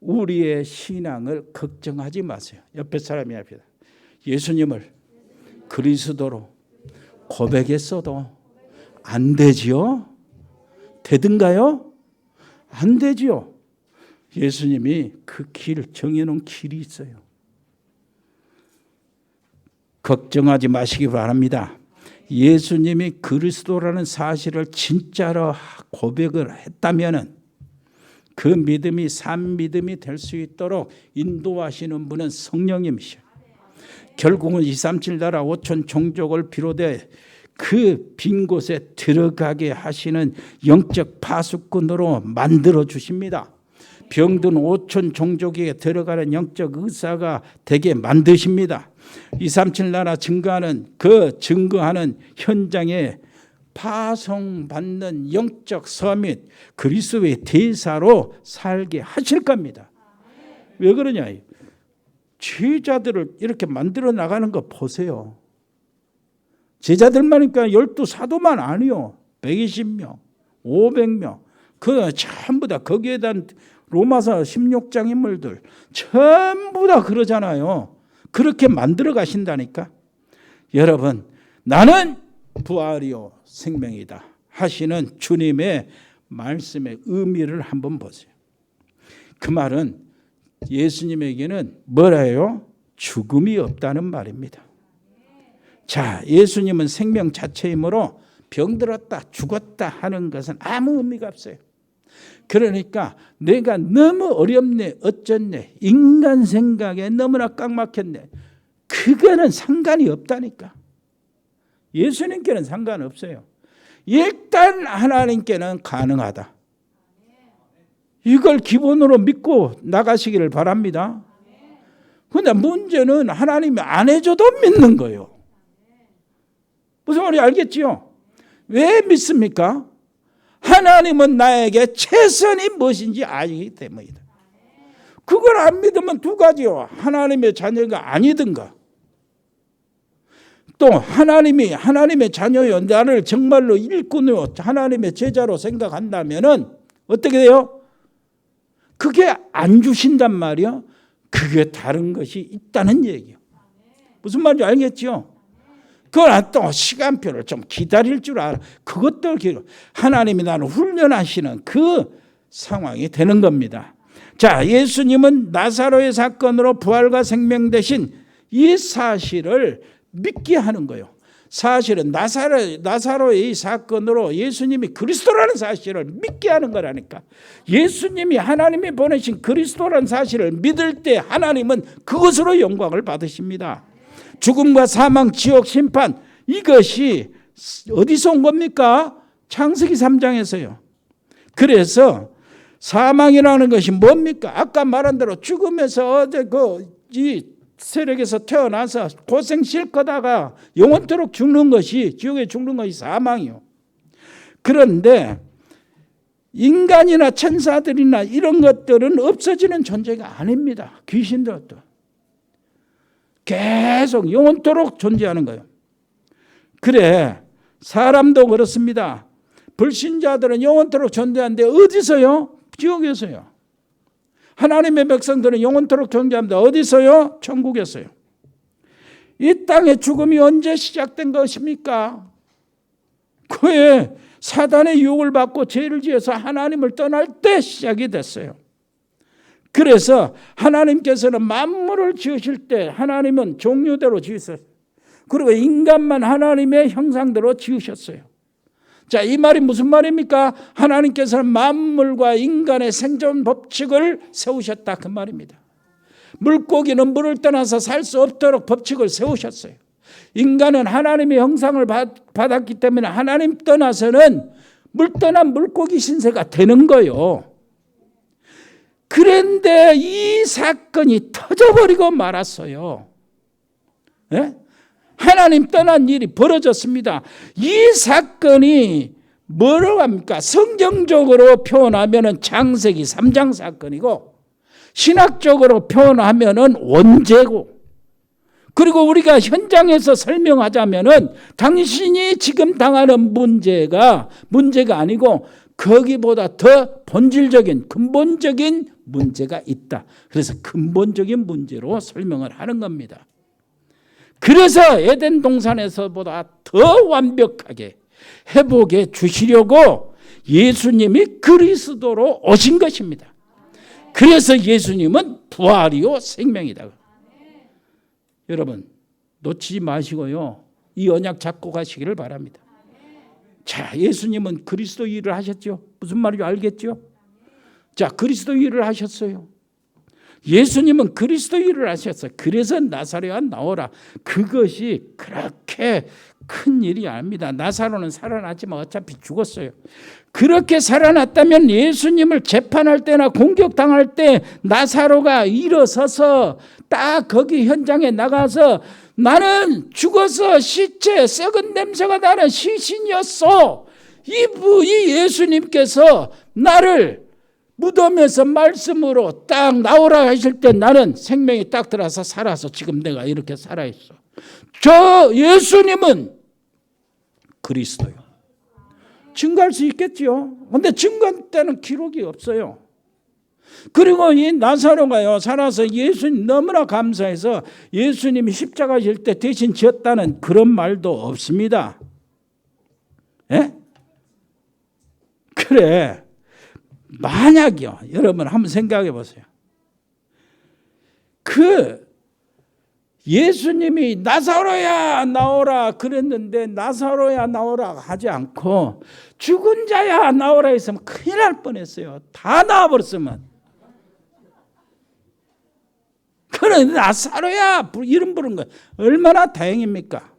[SPEAKER 3] 우리의 신앙을 걱정하지 마세요. 옆에 사람이 합니다. 예수님을 그리스도로 고백했어도 안 되지요? 되든가요? 안 되지요. 예수님이 그 길 정해놓은 길이 있어요. 걱정하지 마시기 바랍니다. 예수님이 그리스도라는 사실을 진짜로 고백을 했다면은 그 믿음이 산 믿음이 될 수 있도록 인도하시는 분은 성령님이셔. 결국은 237 나라 5천 종족을 비롯해 그 빈 곳에 들어가게 하시는 영적 파수꾼으로 만들어 주십니다. 병든 5천 종족에게 들어가는 영적 의사가 되게 만드십니다. 237 나라 증거하는 그 증거하는 현장에 파송받는 영적 서밋 그리스도의 대사로 살게 하실 겁니다. 왜 그러냐? 제자들을 이렇게 만들어 나가는 거 보세요. 제자들만이니까 12사도만 아니요. 120명, 500명. 그 전부 다 거기에 대한 로마서 16장 인물들 전부 다 그러잖아요. 그렇게 만들어 가신다니까. 여러분, 나는 부활이요 생명이다 하시는 주님의 말씀의 의미를 한번 보세요. 그 말은 예수님에게는 뭐라요? 죽음이 없다는 말입니다. 자, 예수님은 생명 자체이므로 병들었다 죽었다 하는 것은 아무 의미가 없어요. 그러니까 내가 너무 어렵네 어쩌네 인간 생각에 너무나 꽉 막혔네 그거는 상관이 없다니까. 예수님께는 상관없어요. 일단 하나님께는 가능하다. 이걸 기본으로 믿고 나가시기를 바랍니다. 그런데 문제는 하나님이 안 해줘도 믿는 거예요. 무슨 말인지 알겠지요? 왜 믿습니까? 하나님은 나에게 최선이 무엇인지 알기 때문이다. 그걸 안 믿으면 두 가지요. 하나님의 자녀가 아니든가 또 하나님이 하나님의 자녀요 나를 정말로 일꾼으로 하나님의 제자로 생각한다면은 어떻게 돼요? 그게 안 주신단 말이요. 그게 다른 것이 있다는 얘기예요. 무슨 말인지 알겠죠? 그건 또 시간표를 좀 기다릴 줄 알아. 그것도 하나님이 나를 훈련하시는 그 상황이 되는 겁니다. 자, 예수님은 나사로의 사건으로 부활과 생명 대신 이 사실을 믿게 하는 거예요. 사실은 나사로의 이 사건으로 예수님이 그리스도라는 사실을 믿게 하는 거라니까. 예수님이 하나님이 보내신 그리스도라는 사실을 믿을 때 하나님은 그것으로 영광을 받으십니다. 죽음과 사망, 지옥, 심판 이것이 어디서 온 겁니까? 창세기 3장에서요. 그래서 사망이라는 것이 뭡니까? 아까 말한 대로 죽음에서 이 세력에서 태어나서 고생 실컷 하다가 영원토록 죽는 것이 지옥에 죽는 것이 사망이요. 그런데 인간이나 천사들이나 이런 것들은 없어지는 존재가 아닙니다. 귀신들도 계속 영원토록 존재하는 거예요. 그래 사람도 그렇습니다. 불신자들은 영원토록 존재하는데 어디서요? 지옥에서요. 하나님의 백성들은 영원토록 존재합니다. 어디서요? 천국에서요. 이 땅의 죽음이 언제 시작된 것입니까? 그에 사단의 유혹을 받고 죄를 지어서 하나님을 떠날 때 시작이 됐어요. 그래서 하나님께서는 만물을 지으실 때 하나님은 종류대로 지으셨어요. 그리고 인간만 하나님의 형상대로 지으셨어요. 자, 이 말이 무슨 말입니까? 하나님께서는 만물과 인간의 생존 법칙을 세우셨다 그 말입니다. 물고기는 물을 떠나서 살 수 없도록 법칙을 세우셨어요. 인간은 하나님의 형상을 받았기 때문에 하나님 떠나서는 물 떠난 물고기 신세가 되는 거예요. 그런데 이 사건이 터져버리고 말았어요. 네? 하나님 떠난 일이 벌어졌습니다. 이 사건이 뭐라고 합니까? 성경적으로 표현하면 창세기 3장 사건이고 신학적으로 표현하면 원죄고 그리고 우리가 현장에서 설명하자면 당신이 지금 당하는 문제가 아니고 거기보다 더 본질적인 근본적인 문제가 있다. 그래서 근본적인 문제로 설명을 하는 겁니다. 그래서 에덴 동산에서보다 더 완벽하게 회복해 주시려고 예수님이 그리스도로 오신 것입니다. 그래서 예수님은 부활이요 생명이다. 여러분 놓치지 마시고요. 이 언약 잡고 가시기를 바랍니다. 자, 예수님은 그리스도 일을 하셨죠. 무슨 말인지 알겠죠? 자, 그리스도 일을 하셨어요. 예수님은 그리스도 일을 하셨어요. 그래서 나사로야 나오라. 그것이 그렇게 큰 일이 아닙니다. 나사로는 살아났지만 어차피 죽었어요. 그렇게 살아났다면 예수님을 재판할 때나 공격당할 때 나사로가 일어서서 딱 거기 현장에 나가서 나는 죽어서 시체 썩은 냄새가 나는 시신이었어. 이 예수님께서 나를 무덤에서 말씀으로 딱 나오라 하실 때 나는 생명이 딱 들어서 살아서 지금 내가 이렇게 살아있어. 저 예수님은 그리스도요. 증거할 수 있겠죠. 근데 증거 때는 기록이 없어요. 그리고 이 나사로가요 살아서 예수님 너무나 감사해서 예수님이 십자가 질 때 대신 지었다는 그런 말도 없습니다. 예? 그래 만약이요 여러분 한번 생각해 보세요. 그 예수님이 나사로야 나오라 그랬는데 나사로야 나오라 하지 않고 죽은 자야 나오라 했으면 큰일 날 뻔했어요. 다 나와버렸으면. 그런데 나사로야 이름 부른 거 얼마나 다행입니까?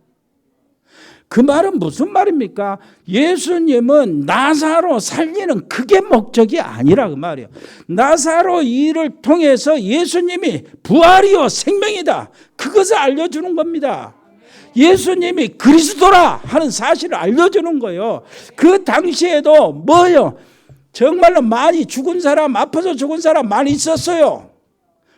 [SPEAKER 3] 그 말은 무슨 말입니까? 예수님은 나사로 살리는 그게 목적이 아니라 그 말이에요. 나사로 일을 통해서 예수님이 부활이요 생명이다. 그것을 알려주는 겁니다. 예수님이 그리스도라 하는 사실을 알려주는 거예요. 그 당시에도 뭐요? 정말로 많이 죽은 사람, 아파서 죽은 사람 많이 있었어요.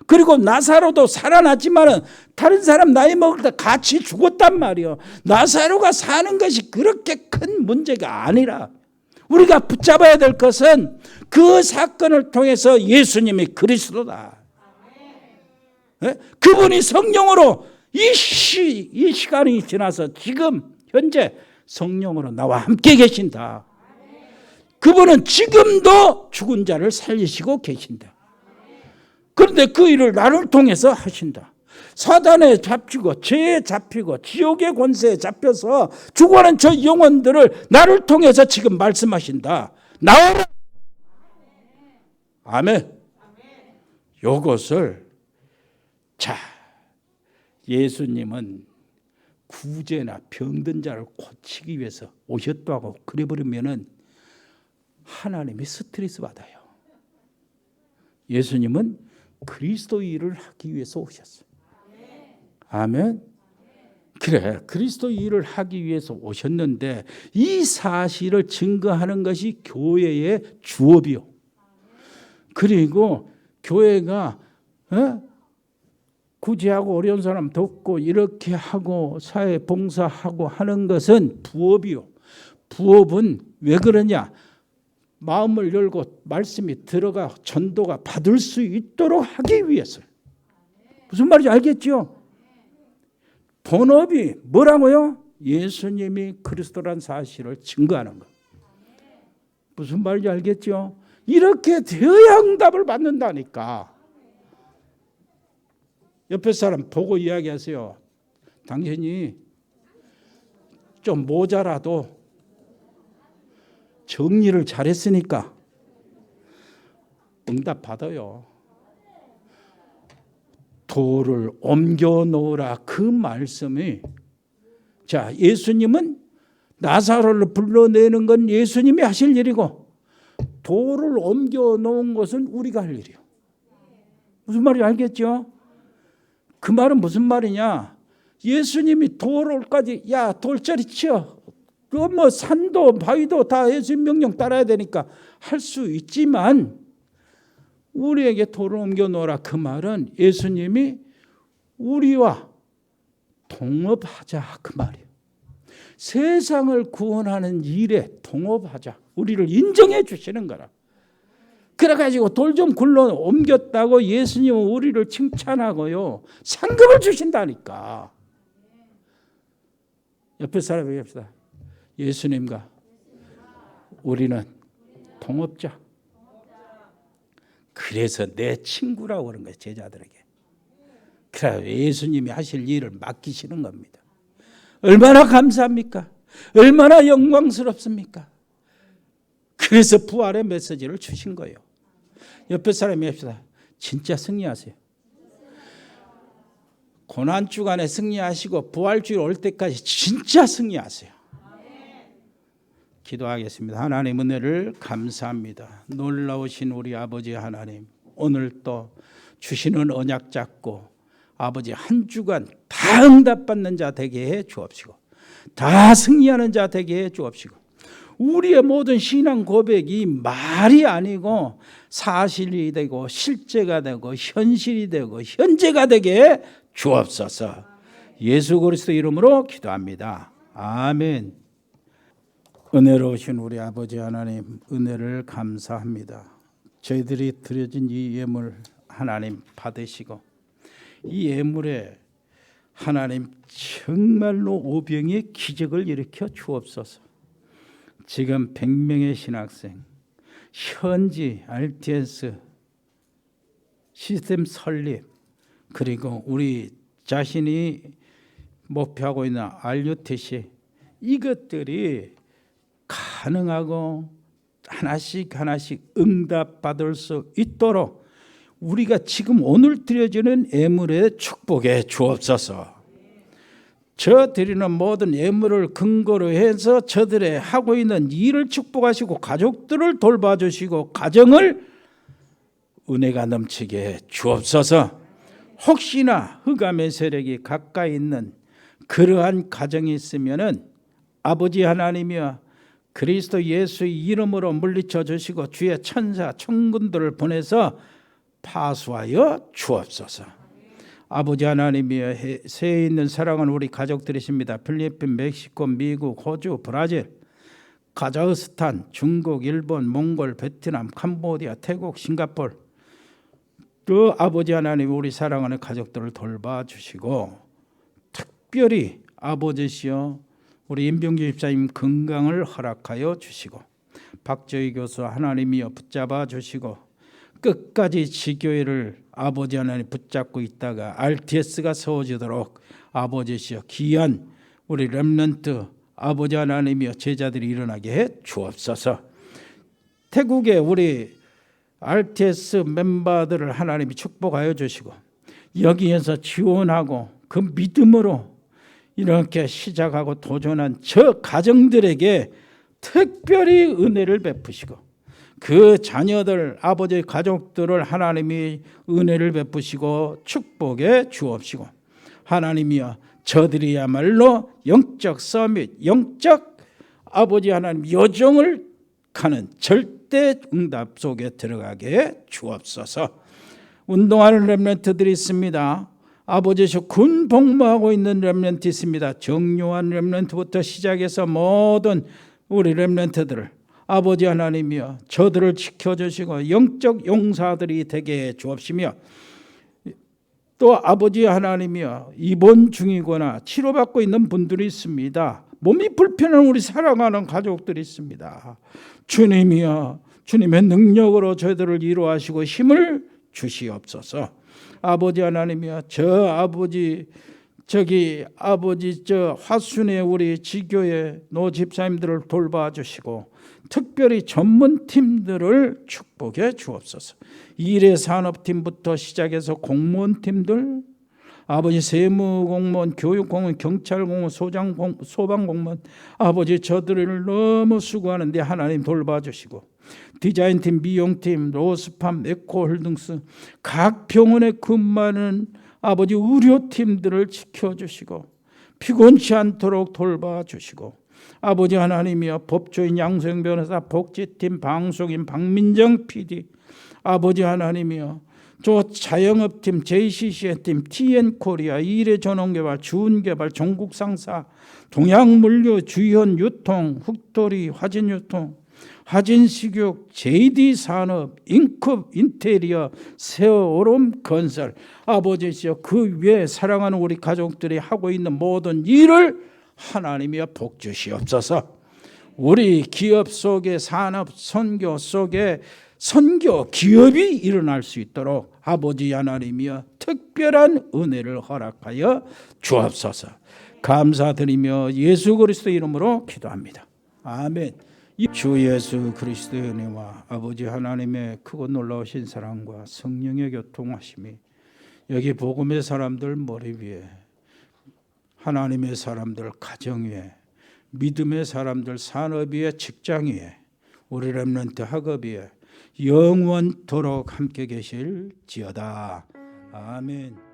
[SPEAKER 3] 그리고 나사로도 살아났지만 다른 사람 나이 먹을 때 같이 죽었단 말이에요. 나사로가 사는 것이 그렇게 큰 문제가 아니라 우리가 붙잡아야 될 것은 그 사건을 통해서 예수님이 그리스도다. 네? 그분이 성령으로 이 시간이 지나서 지금 현재 성령으로 나와 함께 계신다. 그분은 지금도 죽은 자를 살리시고 계신다. 그런데 그 일을 나를 통해서 하신다. 사단에 잡히고 죄에 잡히고 지옥의 권세에 잡혀서 죽어가는 저 영혼들을 나를 통해서 지금 말씀하신다. 나와라. 아멘. 요것을 자 예수님은 구제나 병든 자를 고치기 위해서 오셨다고 그래버리면은 하나님이 스트레스 받아요. 예수님은 그리스도 일을 하기 위해서 오셨어요. 아멘. 그래 그리스도 일을 하기 위해서 오셨는데 이 사실을 증거하는 것이 교회의 주업이요. 그리고 교회가 구제하고 어려운 사람 돕고 이렇게 하고 사회 봉사하고 하는 것은 부업이요. 부업은 왜 그러냐? 마음을 열고 말씀이 들어가 전도가 받을 수 있도록 하기 위해서. 무슨 말인지 알겠죠? 본업이 뭐라고요? 예수님이 그리스도란 사실을 증거하는 것. 무슨 말인지 알겠죠? 이렇게 되어야 응답을 받는다니까. 옆에 사람 보고 이야기하세요. 당신이 좀 모자라도 정리를 잘했으니까 응답 받아요. 돌을 옮겨 놓으라 그 말씀이 자 예수님은 나사로를 불러내는 건 예수님이 하실 일이고 돌을 옮겨 놓은 것은 우리가 할 일이에요. 무슨 말인지 알겠죠? 그 말은 무슨 말이냐? 예수님이 돌까지 야 돌자리 치어. 그 뭐 산도 바위도 다 예수님 명령 따라야 되니까 할 수 있지만 우리에게 돌을 옮겨 놓으라 그 말은 예수님이 우리와 동업하자 그 말이에요. 세상을 구원하는 일에 동업하자. 우리를 인정해 주시는 거라. 그래가지고 돌 좀 굴러 옮겼다고 예수님은 우리를 칭찬하고요. 상급을 주신다니까. 옆에 사람 얘기합시다. 예수님과 우리는 동업자. 그래서 내 친구라고 그런 거예요, 제자들에게. 그래, 예수님이 하실 일을 맡기시는 겁니다. 얼마나 감사합니까? 얼마나 영광스럽습니까? 그래서 부활의 메시지를 주신 거예요. 옆에 사람이 합시다. 진짜 승리하세요. 고난주간에 승리하시고 부활주일 올 때까지 진짜 승리하세요. 기도하겠습니다. 하나님 은혜를 감사합니다. 놀라우신 우리 아버지 하나님, 오늘 또 주시는 언약 잡고 아버지 한 주간 다 응답받는 자 되게 해 주옵시고, 다 승리하는 자 되게 해 주옵시고, 우리의 모든 신앙 고백이 말이 아니고 사실이 되고 실제가 되고 현실이 되고 현재가 되게 해 주옵소서. 예수 그리스도 이름으로 기도합니다. 아멘. 은혜로우신 우리 아버지 하나님, 은혜를 감사합니다. 저희들이 드려진 이 예물 하나님 받으시고, 이 예물에 하나님 정말로 오병이의 기적을 일으켜 주옵소서. 지금 100명의 신학생, 현지 RTS 시스템 설립, 그리고 우리 자신이 목표하고 있는 RUTC, 이것들이 가능하고 하나씩 응답받을 수 있도록 우리가 지금 오늘 드려지는 예물의 축복에 주옵소서. 저 드리는 모든 예물을 근거로 해서 저들의 하고 있는 일을 축복하시고 가족들을 돌봐주시고 가정을 은혜가 넘치게 해 주옵소서. 혹시나 흑암의 세력이 가까이 있는 그러한 가정이 있으면은 아버지 하나님이여 그리스도 예수의 이름으로 물리쳐 주시고 주의 천사 천군들을 보내서 파수하여 주옵소서. 아버지 하나님이여 세에 있는 사랑하는 우리 가족들이십니다. 필리핀, 멕시코, 미국, 호주, 브라질, 카자흐스탄, 중국, 일본, 몽골, 베트남, 캄보디아, 태국, 싱가포르, 그 아버지 하나님 우리 사랑하는 가족들을 돌봐주시고, 특별히 아버지시여 우리 임병규 집사님 건강을 허락하여 주시고, 박조희 교수 하나님이여 붙잡아 주시고, 끝까지 지교회를 아버지 하나님 붙잡고 있다가 RTS가 세워지도록 아버지시여 귀한 우리 렘넌트 아버지 하나님이여 제자들이 일어나게 해 주옵소서. 태국의 우리 RTS 멤버들을 하나님이 축복하여 주시고, 여기에서 지원하고 그 믿음으로 이렇게 시작하고 도전한 저 가정들에게 특별히 은혜를 베푸시고, 그 자녀들 아버지 가족들을 하나님이 은혜를 베푸시고 축복해 주옵시고, 하나님이여 저들이야말로 영적 서밋, 영적 아버지 하나님 여정을 가는 절대 응답 속에 들어가게 해 주옵소서. 운동하는 렘넌트들이 있습니다. 아버지셔 군 복무하고 있는 렘넌트 있습니다. 정요한 렘넌트부터 시작해서 모든 우리 렘넌트들을 아버지 하나님이여 저들을 지켜주시고 영적 용사들이 되게 해 주옵시며, 또 아버지 하나님이여 입원 중이거나 치료받고 있는 분들이 있습니다. 몸이 불편한 우리 사랑하는 가족들이 있습니다. 주님이여 주님의 능력으로 저희들을 위로하시고 힘을 주시옵소서. 아버지 하나님이여 저 아버지 화순의 우리 지교회 노 집사님들을 돌봐주시고, 특별히 전문팀들을 축복해 주옵소서. 일의 산업팀부터 시작해서 공무원팀들, 아버지 세무공무원, 교육공무원, 경찰공무원, 소방공무원, 아버지 저들을 너무 수고하는데 하나님 돌봐주시고, 디자인팀, 미용팀, 로스팜, 에코홀딩스, 각 병원에 근무하는 아버지 의료팀들을 지켜주시고 피곤치 않도록 돌봐주시고, 아버지 하나님이여 법조인 양소영 변호사, 복지팀, 방송인 박민정 PD, 아버지 하나님이여 저 자영업팀, JCC팀, TN코리아, 일해전원개발, 주운개발, 종국상사, 동양물류, 주현 유통, 흑돌이, 화진유통, 화진식육, JD산업, 인컵 인테리어, 세월홈 건설, 아버지시여 그 위에 사랑하는 우리 가족들이 하고 있는 모든 일을 하나님이여 복 주시옵소서. 우리 기업 속에 산업 선교 속에 선교 기업이 일어날 수 있도록 아버지 하나님이여 특별한 은혜를 허락하여 주옵소서. 감사드리며 예수 그리스도 이름으로 기도합니다. 아멘. 주 예수 그리스도의 은혜와 아버지 하나님의 크고 놀라우신 사랑과 성령의 교통하심이 여기 복음의 사람들 머리 위에, 하나님의 사람들 가정 위에, 믿음의 사람들 산업 위에, 직장 위에, 우리 렘넌트 학업 위에 영원토록 함께 계실지어다. 아멘.